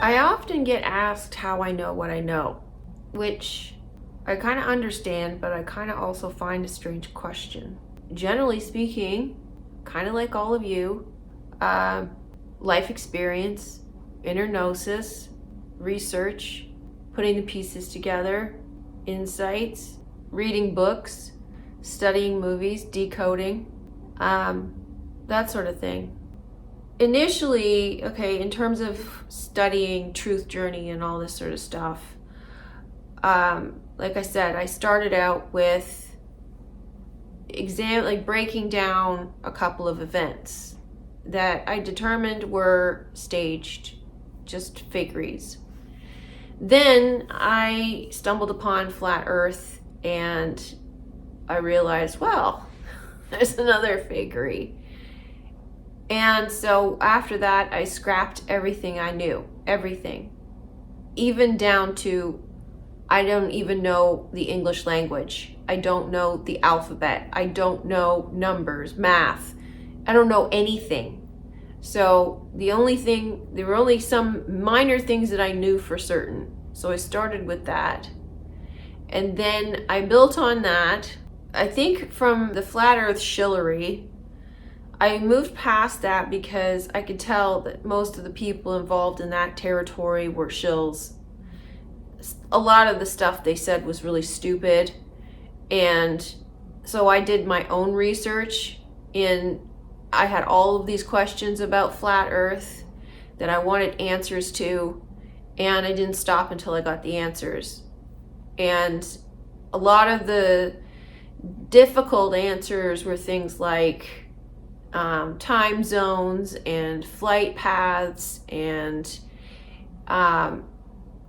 I often get asked how I know what I know, which I kind of understand, but I kind of also find a strange question. Generally speaking, kind of like all of you, life experience, inner gnosis, research, putting the pieces together, insights, reading books, studying movies, decoding, that sort of thing. Initially, in terms of studying truth journey and all this sort of stuff, like I said, I started out with breaking down a couple of events that I determined were staged, just fakeries. Then I stumbled upon flat earth and I realized, well, there's another fakery. And so after that, I scrapped everything I knew, everything, even down to I don't even know the English language. I don't know the alphabet. I don't know numbers, math. I don't know anything. So there were only some minor things that I knew for certain. So I started with that. And then I built on that. I think from the flat earth shillery, I moved past that because I could tell that most of the people involved in that territory were shills. A lot of the stuff they said was really stupid. And so I did my own research I had all of these questions about flat earth that I wanted answers to, and I didn't stop until I got the answers. And a lot of the difficult answers were things like time zones and flight paths, and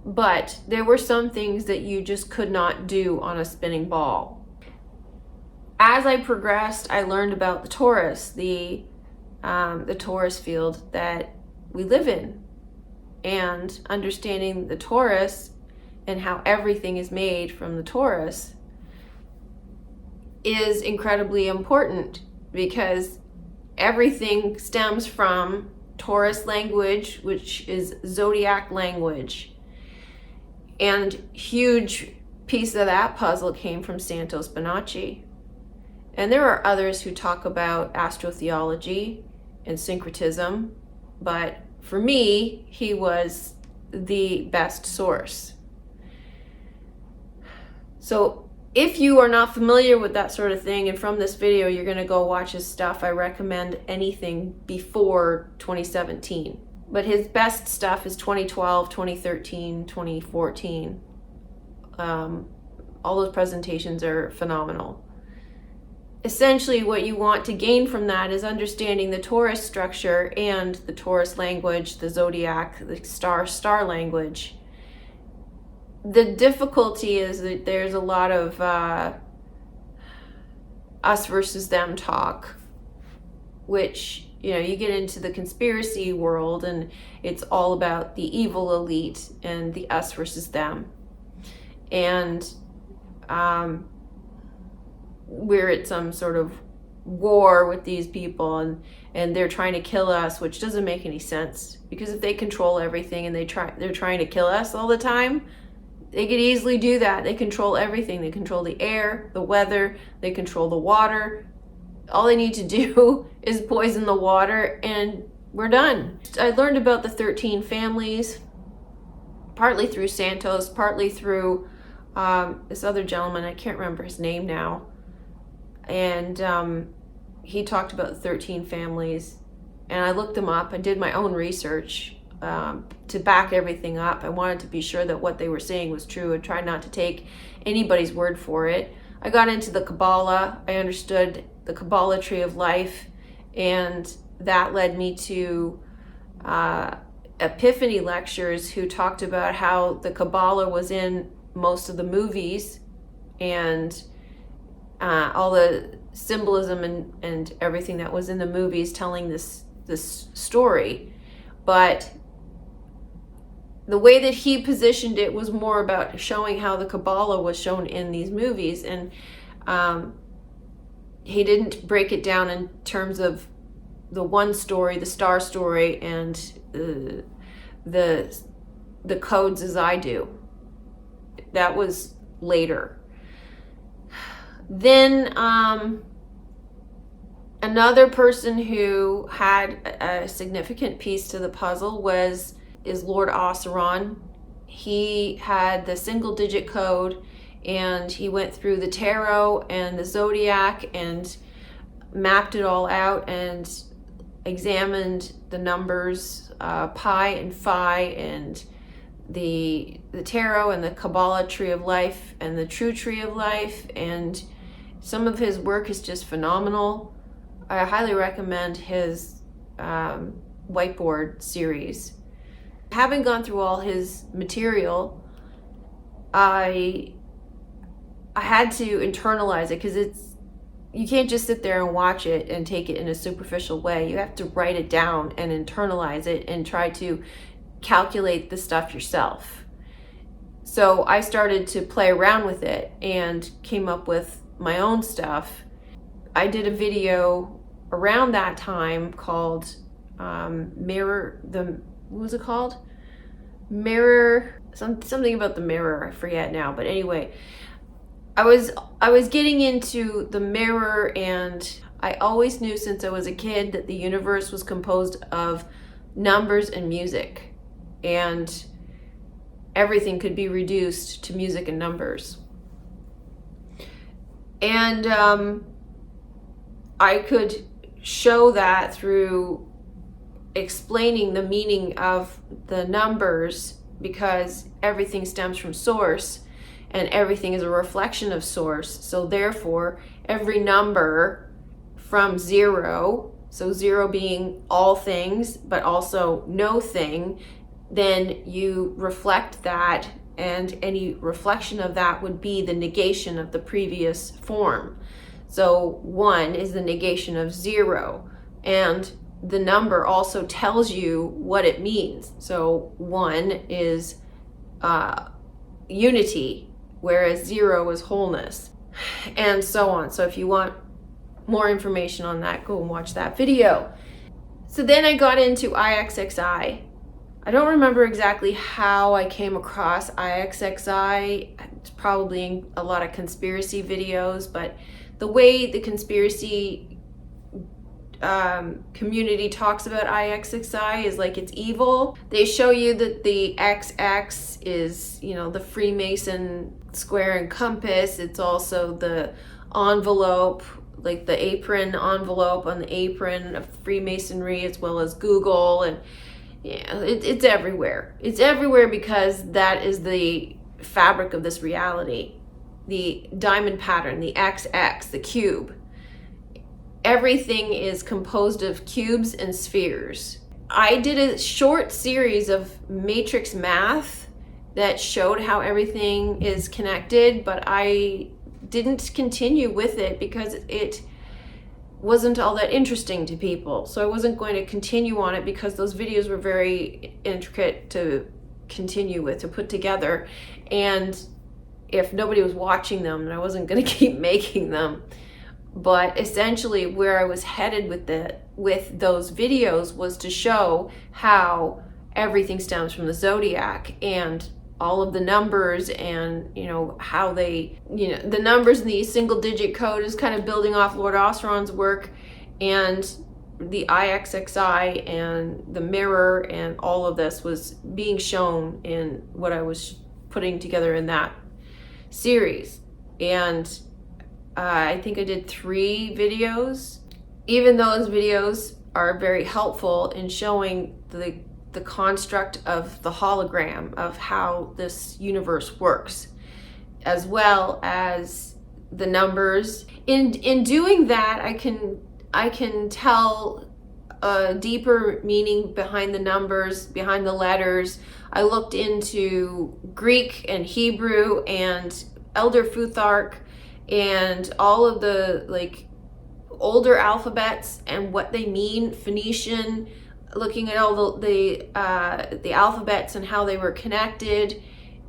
but there were some things that you just could not do on a spinning ball. As I progressed, I learned about the torus, the torus field that we live in, and understanding the torus and how everything is made from the torus is incredibly important, because everything stems from Taurus language, which is zodiac language. And huge piece of that puzzle came from Santos Bonacci. And there are others who talk about astrotheology and syncretism, but for me, he was the best source. So if you are not familiar with that sort of thing, and from this video you're going to go watch his stuff, I recommend anything before 2017. But his best stuff is 2012, 2013, 2014. All those presentations are phenomenal. Essentially, what you want to gain from that is understanding the Taurus structure and the Taurus language, the zodiac, the star language. The difficulty is that there's a lot of us versus them talk, which, you get into the conspiracy world and it's all about the evil elite and the us versus them. And we're at some sort of war with these people, and they're trying to kill us, which doesn't make any sense, because if they control everything and they're trying to kill us all the time, they could easily do that. They control everything. They control the air, the weather, they control the water. All they need to do is poison the water and we're done. I learned about the 13 families, partly through Santos, partly through this other gentleman, I can't remember his name now. And he talked about the 13 families, and I looked them up. I did my own research to back everything up. I wanted to be sure that what they were saying was true and tried not to take anybody's word for it. I got into the Kabbalah. I understood the Kabbalah tree of life, and that led me to Epiphany lectures, who talked about how the Kabbalah was in most of the movies, and all the symbolism and everything that was in the movies telling this story. But the way that he positioned it was more about showing how the Kabbalah was shown in these movies, and he didn't break it down in terms of the one story, the star story, and the the codes as I do. That was later. Then another person who had a significant piece to the puzzle is Lord Oseron. He had the single digit code, and he went through the tarot and the zodiac and mapped it all out and examined the numbers pi and phi and the tarot and the Kabbalah tree of life and the true tree of life, and some of his work is just phenomenal. I highly recommend his whiteboard series. Having gone through all his material, I had to internalize it, because you can't just sit there and watch it and take it in a superficial way. You have to write it down and internalize it and try to calculate the stuff yourself. So I started to play around with it and came up with my own stuff. I did a video around that time called what was it called? Something about the mirror, I forget now, but anyway, I was getting into the mirror, and I always knew since I was a kid that the universe was composed of numbers and music, and everything could be reduced to music and numbers. And I could show that through explaining the meaning of the numbers, because everything stems from source and everything is a reflection of source. So therefore, every number from 0, so 0 being all things but also no thing, then you reflect that, and any reflection of that would be the negation of the previous form. So 1 is the negation of 0, and the number also tells you what it means. So 1 is unity, whereas 0 is wholeness, and so on. So if you want more information on that, go and watch that video. So then I got into IXXI. I don't remember exactly how I came across IXXI. It's probably in a lot of conspiracy videos, but the way the conspiracy community talks about IXXI is like it's evil. They show you that the XX is, the Freemason square and compass. It's also the envelope, like the apron envelope on the apron of Freemasonry, as well as Google. And yeah, it's everywhere. It's everywhere because that is the fabric of this reality. The diamond pattern, the XX, the cube. Everything is composed of cubes and spheres. I did a short series of matrix math that showed how everything is connected, but I didn't continue with it because it wasn't all that interesting to people. So I wasn't going to continue on it because those videos were very intricate to continue with, to put together. And if nobody was watching them, then I wasn't going to keep making them. But essentially where I was headed with those videos was to show how everything stems from the zodiac, and all of the numbers, and how they, the numbers in the single digit code is kind of building off Lord Oseron's work, and the IXXI and the mirror and all of this was being shown in what I was putting together in that series. And I think I did 3 videos. Even those videos are very helpful in showing the construct of the hologram of how this universe works, as well as the numbers. In doing that, I can tell a deeper meaning behind the numbers, behind the letters. I looked into Greek and Hebrew and Elder Futhark and all of the older alphabets and what they mean, Phoenician, looking at all the alphabets and how they were connected,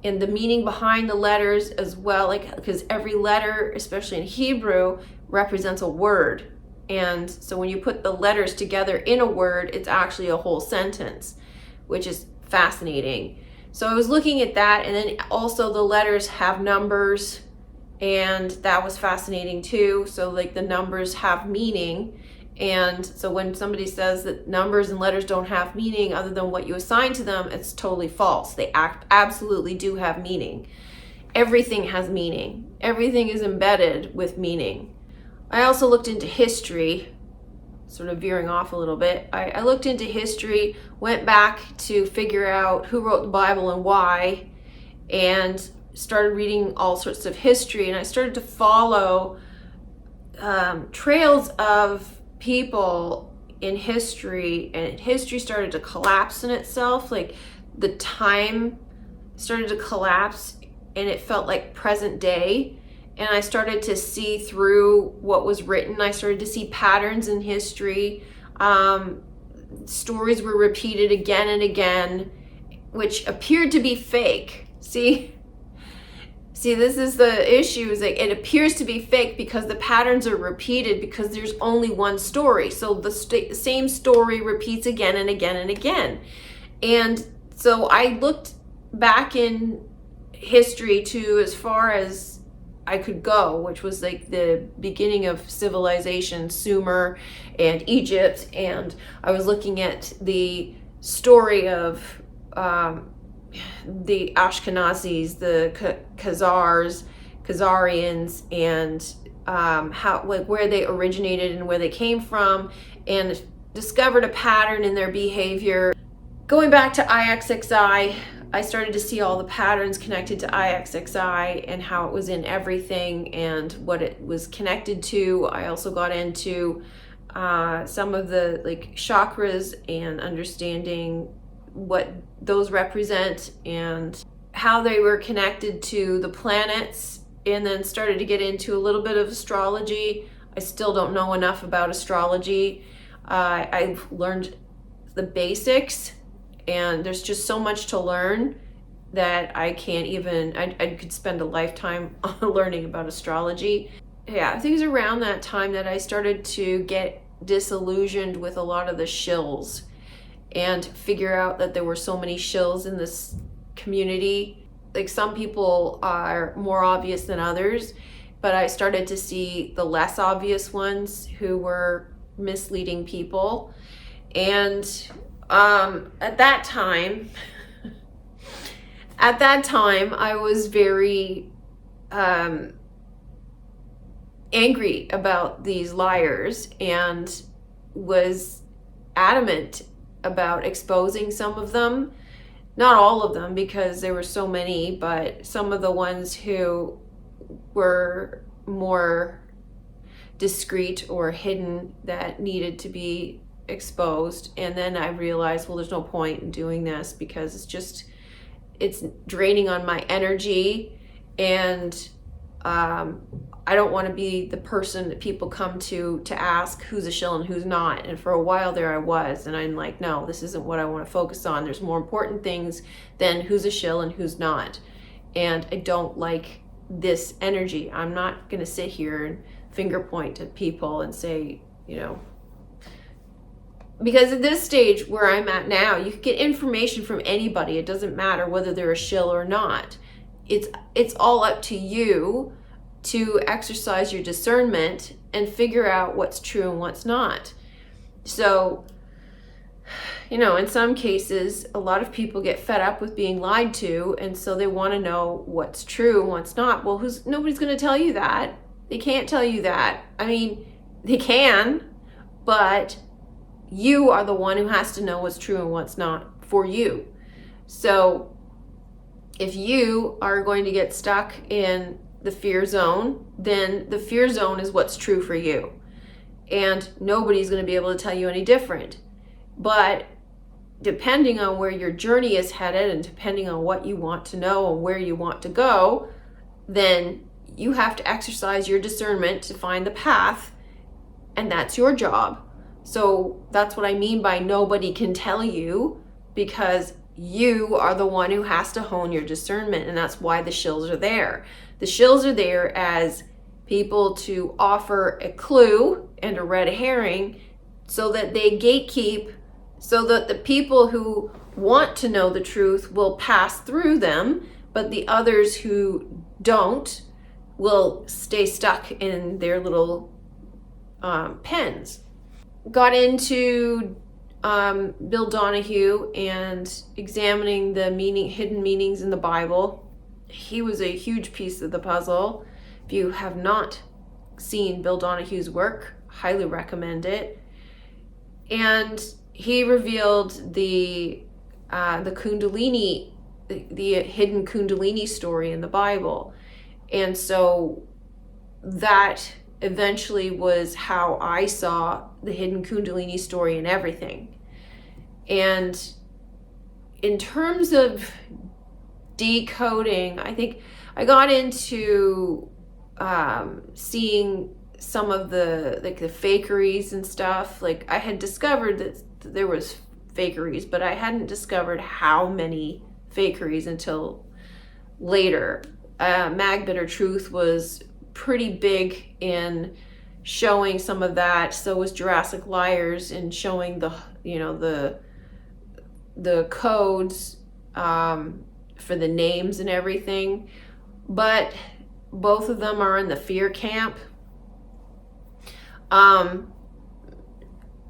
and the meaning behind the letters as well, because every letter, especially in Hebrew, represents a word. And so when you put the letters together in a word, it's actually a whole sentence, which is fascinating. So I was looking at that, and then also the letters have numbers, and that was fascinating too. So like the numbers have meaning. And so when somebody says that numbers and letters don't have meaning other than what you assign to them, it's totally false. They absolutely do have meaning. Everything has meaning. Everything is embedded with meaning. I also looked into history, sort of veering off a little bit. I looked into history, went back to figure out who wrote the Bible and why, and started reading all sorts of history. And I started to follow trails of people in history, and history started to collapse in itself. Like the time started to collapse, and it felt like present day. And I started to see through what was written. I started to see patterns in history. Stories were repeated again and again, which appeared to be fake. See, this is the issue, is like it appears to be fake because the patterns are repeated because there's only one story. So the same story repeats again and again and again. And so I looked back in history to as far as I could go, which was like the beginning of civilization, Sumer and Egypt. And I was looking at the story of the Ashkenazis, the Khazarians, and how, like, where they originated and where they came from, and discovered a pattern in their behavior. Going back to IXXI, I started to see all the patterns connected to IXXI and how it was in everything and what it was connected to. I also got into some of the like chakras and understanding what those represent and how they were connected to the planets, and then started to get into a little bit of astrology. I still don't know enough about astrology. I've learned the basics, and there's just so much to learn that I can't even, I could spend a lifetime learning about astrology. Yeah, I think it was around that time that I started to get disillusioned with a lot of the shills and figure out that there were so many shills in this community. Like some people are more obvious than others, but I started to see the less obvious ones who were misleading people. And at that time I was very angry about these liars and was adamant about exposing some of them. Not all of them, because there were so many, but some of the ones who were more discreet or hidden that needed to be exposed. And then I realized, well, there's no point in doing this because it's draining on my energy, and I don't want to be the person that people come to ask who's a shill and who's not. And for a while there I was, and I'm like, no, this isn't what I want to focus on. There's more important things than who's a shill and who's not. And I don't like this energy. I'm not going to sit here and finger point at people and say, you know, because at this stage where I'm at now, you can get information from anybody. It doesn't matter whether they're a shill or not. It's all up to you to exercise your discernment and figure out what's true and what's not. So, you know, in some cases, a lot of people get fed up with being lied to, and so they want to know what's true and what's not. Well, nobody's going to tell you that. They can't tell you that. I mean, they can, but you are the one who has to know what's true and what's not for you. So if you are going to get stuck in the fear zone, then the fear zone is what's true for you. And nobody's going to be able to tell you any different. But depending on where your journey is headed and depending on what you want to know and where you want to go, then you have to exercise your discernment to find the path, and that's your job. So that's what I mean by nobody can tell you, because you are the one who has to hone your discernment, and that's why the shills are there. The shills are there as people to offer a clue and a red herring so that they gatekeep, so that the people who want to know the truth will pass through them, but the others who don't will stay stuck in their little pens. Got into Bill Donahue and examining the hidden meanings in the Bible. He was a huge piece of the puzzle. If you have not seen Bill Donahue's work, highly recommend it. And he revealed the Kundalini, the hidden Kundalini story in the Bible. And so that eventually was how I saw the hidden Kundalini story and everything. And in terms of decoding, I think I got into seeing some of the fakeries and stuff. Like, I had discovered that there was fakeries, but I hadn't discovered how many fakeries until later. Magbitter Truth was pretty big in showing some of that. So was Jurassic Liars in showing the codes for the names and everything. But both of them are in the fear camp.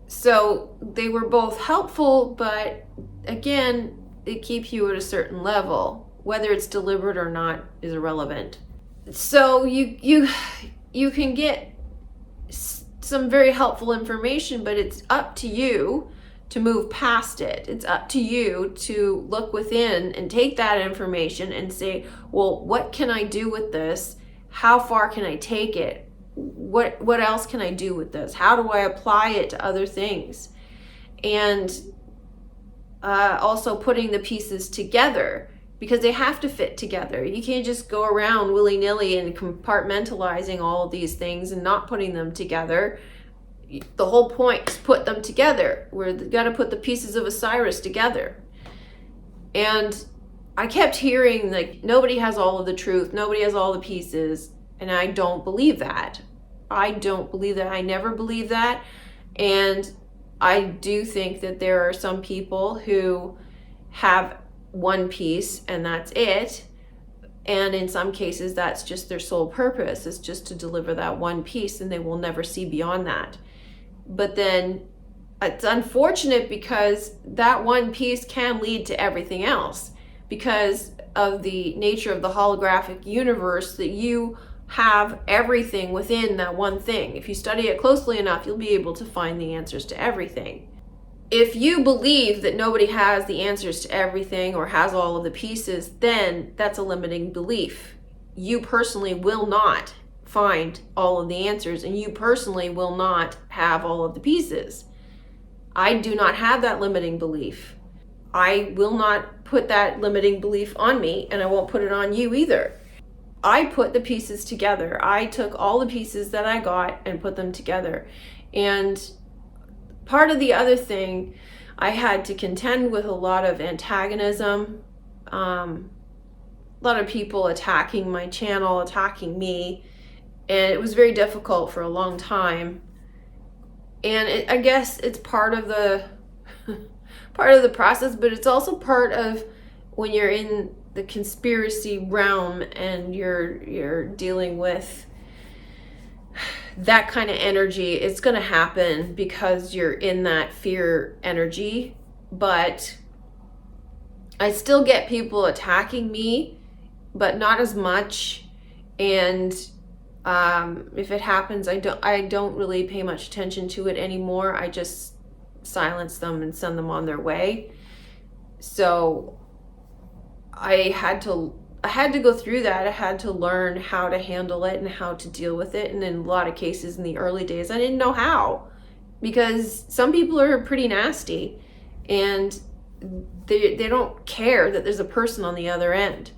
So they were both helpful, but again, they keep you at a certain level. Whether it's deliberate or not is irrelevant. So you can get some very helpful information, but it's up to you to move past it. It's up to you to look within and take that information and say, well, what can I do with this? How far can I take it? What else can I do with this? How do I apply it to other things? And also putting the pieces together, because they have to fit together. You can't just go around willy-nilly and compartmentalizing all of these things and not putting them together. The whole point is put them together. We've got to put the pieces of Osiris together. And I kept hearing, like, nobody has all of the truth, nobody has all the pieces, and I don't believe that. I don't believe that. I never believed that. And I do think that there are some people who have one piece and that's it. And in some cases, that's just their sole purpose, is just to deliver that one piece, and they will never see beyond that. But then it's unfortunate because that one piece can lead to everything else because of the nature of the holographic universe, that you have everything within that one thing. If you study it closely enough, you'll be able to find the answers to everything. If you believe that nobody has the answers to everything or has all of the pieces, then that's a limiting belief. You personally will not find all of the answers, and you personally will not have all of the pieces. I do not have that limiting belief. I will not put that limiting belief on me, and I won't put it on you either. I put the pieces together. I took all the pieces that I got and put them together. And part of the other thing, I had to contend with a lot of antagonism, a lot of people attacking my channel, attacking me, and it was very difficult for a long time. And I guess it's part of the process, but it's also part of when you're in the conspiracy realm and you're dealing with that kind of energy. It's going to happen because you're in that fear energy. But I still get people attacking me, but not as much. And if it happens, I don't really pay much attention to it anymore. I just silence them and send them on their way. So I had to go through that. I had to learn how to handle it and how to deal with it. And in a lot of cases in the early days, I didn't know how, because some people are pretty nasty and they don't care that there's a person on the other end.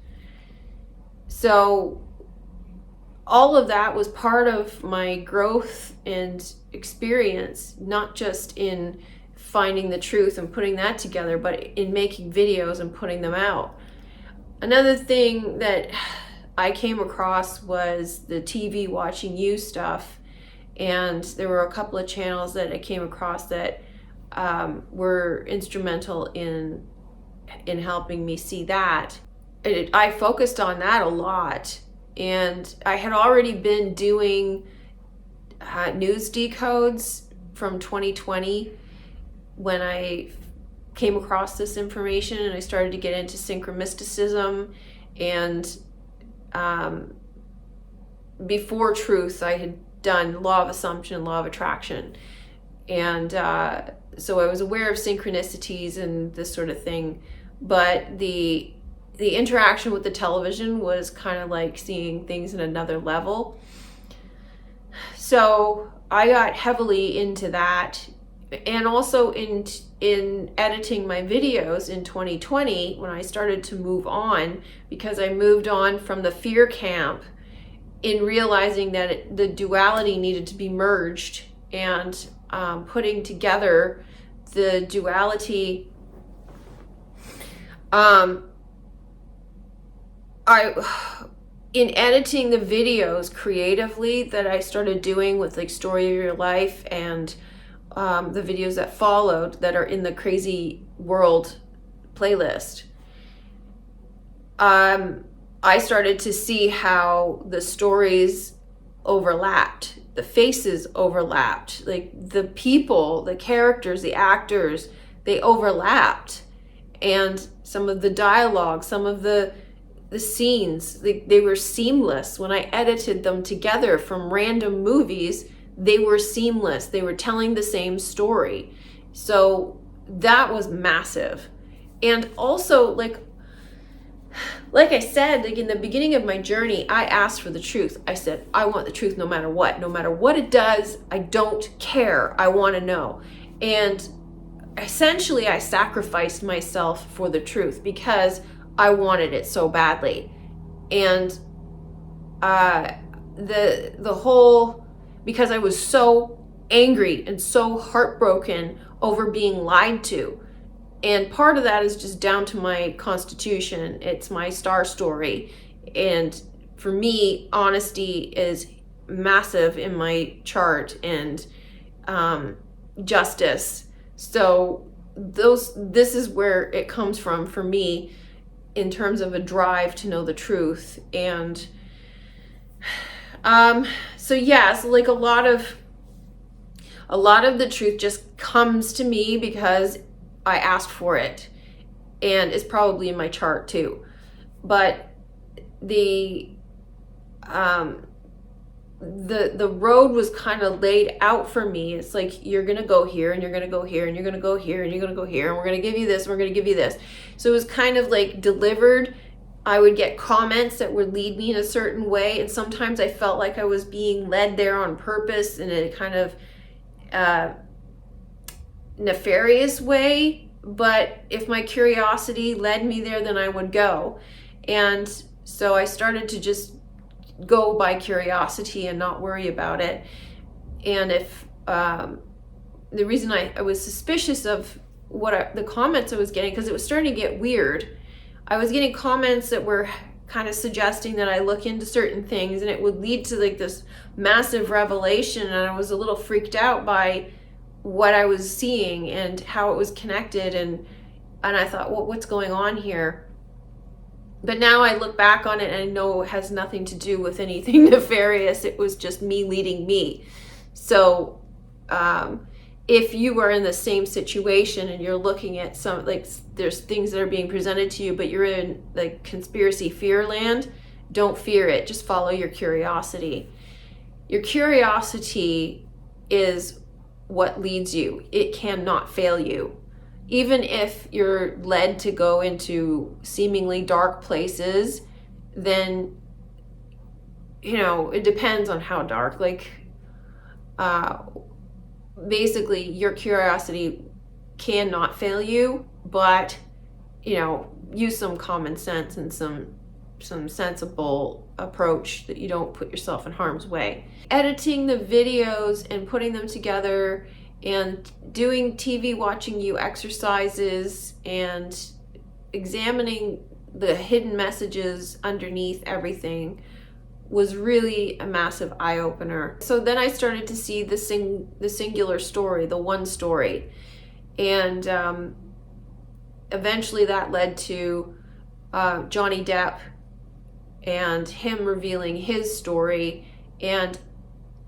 So all of that was part of my growth and experience, not just in finding the truth and putting that together, but in making videos and putting them out. Another thing that I came across was the TV watching you stuff. And there were a couple of channels that I came across that were instrumental in in helping me see that. I focused on that a lot, and I had already been doing news decodes from 2020 when I came across this information, and I started to get into synchromysticism. And before truth, I had done law of assumption, law of attraction, and so I was aware of synchronicities and this sort of thing. But the interaction with the television was kind of like seeing things in another level. So I got heavily into that, and also in editing my videos in 2020, when I started to move on, because I moved on from the fear camp in realizing that the duality needed to be merged, and putting together the duality. In editing the videos creatively that I started doing with like Story of Your Life, and the videos that followed that are in the Crazy World playlist, I started to see how the stories overlapped, the faces overlapped, like the people, the characters, the actors, they overlapped, and some of the dialogue, some of the scenes, they were seamless. When I edited them together from random movies, they were seamless. They were telling the same story. So that was massive. And also, like I said, like in the beginning of my journey, I asked for the truth. I said, I want the truth no matter what. No matter what it does, I don't care. I want to know. And essentially, I sacrificed myself for the truth because I wanted it so badly. And the whole, because I was so angry and so heartbroken over being lied to. And part of that is just down to my constitution. It's my star story. And for me, honesty is massive in my chart, and justice. So this is where it comes from for me, in terms of a drive to know the truth. And so like a lot of the truth just comes to me because I asked for it, and it's probably in my chart too. But the road was kind of laid out for me. It's like, you're gonna go here, and you're gonna go here, and you're gonna go here, and you're gonna go here, and we're gonna give you this, and we're gonna give you this. So it was kind of like delivered. I would get comments that would lead me in a certain way, and sometimes I felt like I was being led there on purpose in a kind of nefarious way. But if my curiosity led me there, then I would go. And so I started to just go by curiosity and not worry about it. And if the reason I was suspicious of the comments I was getting, because it was starting to get weird. I was getting comments that were kind of suggesting that I look into certain things, and it would lead to like this massive revelation, and I was a little freaked out by what I was seeing and how it was connected, and I thought, well, what's going on here? But now I look back on it and I know it has nothing to do with anything nefarious. It was just me leading me. So if you are in the same situation and you're looking at some, like, there's things that are being presented to you, but you're in like conspiracy fear land, don't fear it. Just follow your curiosity. Your curiosity is what leads you. It cannot fail you. Even if you're led to go into seemingly dark places, then, it depends on how dark. Like, basically, your curiosity cannot fail you, but, use some common sense and some sensible approach that you don't put yourself in harm's way. Editing the videos and putting them together and doing TV watching you exercises and examining the hidden messages underneath everything was really a massive eye-opener. So then I started to see the singular story, the one story. And eventually that led to Johnny Depp and him revealing his story. And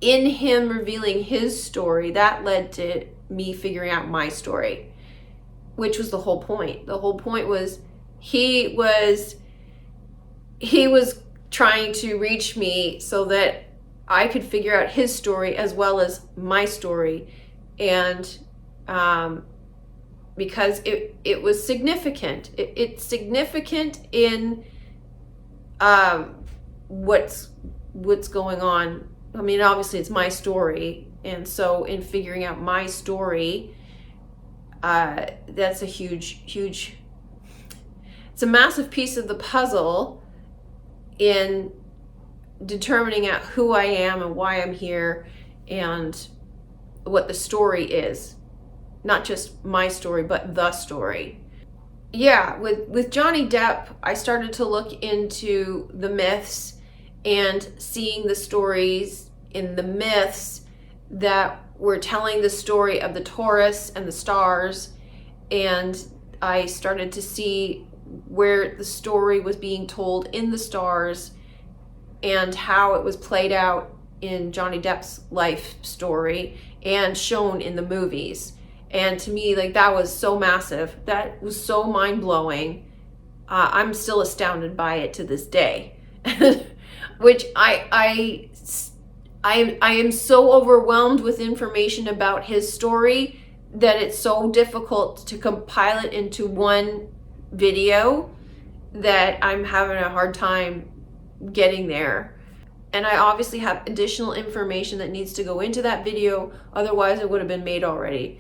in him revealing his story, that led to me figuring out my story, which was the whole point. The whole point was he was trying to reach me so that I could figure out his story as well as my story. And because it was significant. It's significant in what's going on. I mean, obviously it's my story. And so in figuring out my story, that's a huge, it's a massive piece of the puzzle in determining out who I am and why I'm here and what the story is. Not just my story, but the story. Yeah, with Johnny Depp, I started to look into the myths and seeing the stories in the myths that were telling the story of the Taurus and the stars. And I started to see where the story was being told in the stars and how it was played out in Johnny Depp's life story and shown in the movies. And to me, like, that was so massive. That was so mind-blowing. I'm still astounded by it to this day. Which I am so overwhelmed with information about his story that it's so difficult to compile it into one video that I'm having a hard time getting there. And I obviously have additional information that needs to go into that video, otherwise it would have been made already.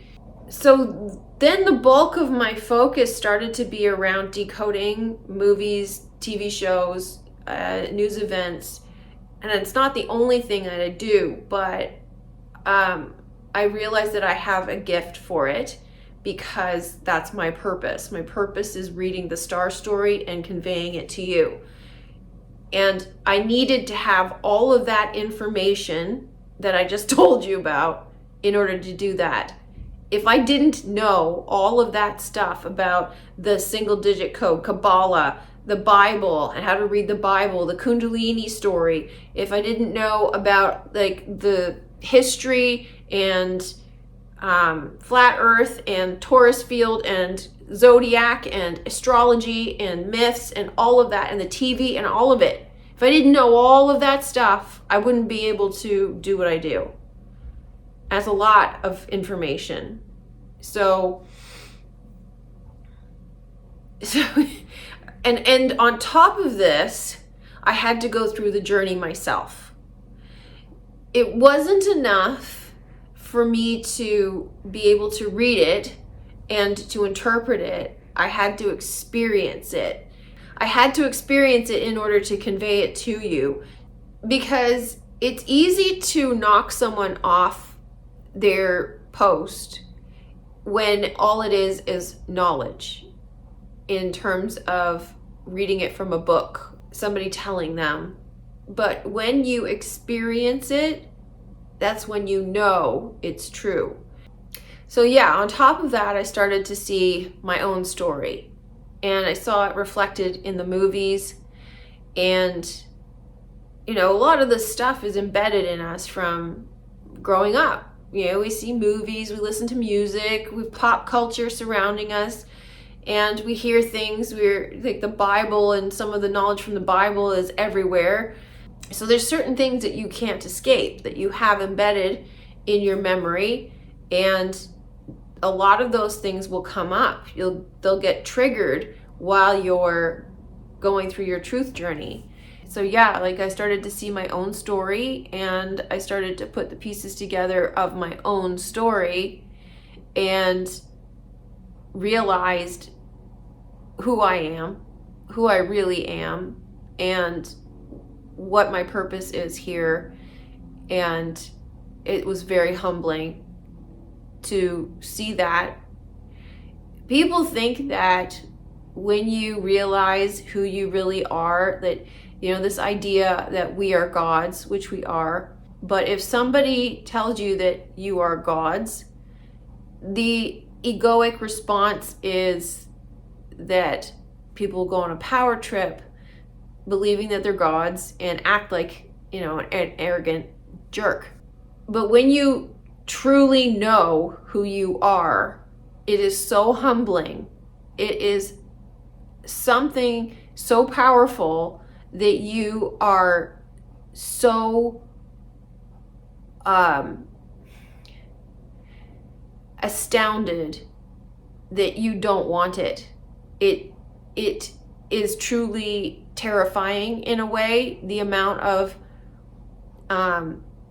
So then the bulk of my focus started to be around decoding movies, TV shows, news events. And it's not the only thing that I do, but I realized that I have a gift for it because that's my purpose. My purpose is reading the star story and conveying it to you. And I needed to have all of that information that I just told you about in order to do that. If I didn't know all of that stuff about the single digit code, Kabbalah, the Bible, and how to read the Bible, the Kundalini story, if I didn't know about like the history and flat earth and Taurus field and zodiac and astrology and myths and all of that and the TV and all of it, if I didn't know all of that stuff, I wouldn't be able to do what I do. That's a lot of information. So and on top of this, I had to go through the journey myself. It wasn't enough for me to be able to read it and to interpret it. I had to experience it. I had to experience it in order to convey it to you, because it's easy to knock someone off their post when all it is knowledge in terms of reading it from a book, somebody telling them. But when you experience it, that's when you know it's true. So yeah, on top of that, I started to see my own story, and I saw it reflected in the movies. And you know, a lot of this stuff is embedded in us from growing up. You know, we see movies, we listen to music, we have pop culture surrounding us, and we hear things. We're like, the Bible and some of the knowledge from the Bible is everywhere. So there's certain things that you can't escape, that you have embedded in your memory, and a lot of those things will come up. They'll get triggered while you're going through your truth journey. So yeah, like, I started to see my own story, and I started to put the pieces together of my own story and realized who I am, who I really am, and what my purpose is here. And it was very humbling to see that. People think that when you realize who you really are, that, you know, this idea that we are gods, which we are, but if somebody tells you that you are gods, the egoic response is that people go on a power trip believing that they're gods and act like, an arrogant jerk. But when you truly know who you are, it is so humbling. It is something so powerful that you are so astounded that you don't want it. It is truly terrifying in a way. The amount of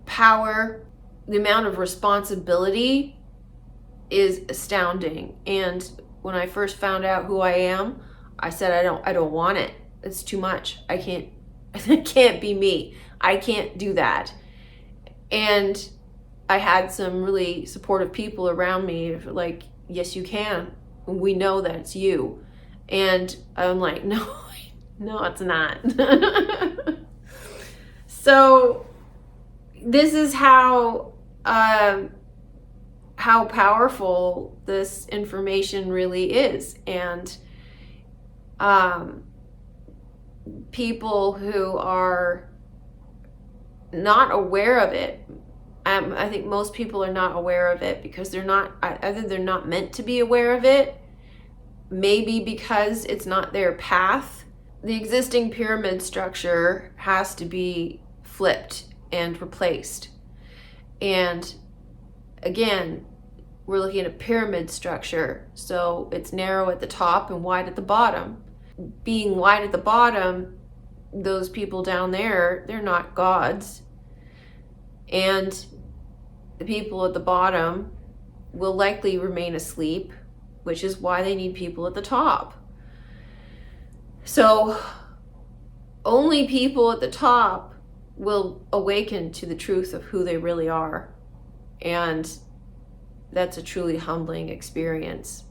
power, the amount of responsibility is astounding. And when I first found out who I am, I said, I don't want it. It's too much. It can't be me. I can't do that. And I had some really supportive people around me, like, yes, you can. We know that it's you. And I'm like, no, it's not. So this is how powerful this information really is. And people who are not aware of it, I think most people are not aware of it because either they're not meant to be aware of it, maybe because it's not their path. The existing pyramid structure has to be flipped and replaced. And again, we're looking at a pyramid structure, so it's narrow at the top and wide at the bottom. Being wide at the bottom, those people down there, they're not gods. And the people at the bottom will likely remain asleep, which is why they need people at the top. So only people at the top will awaken to the truth of who they really are. And that's a truly humbling experience.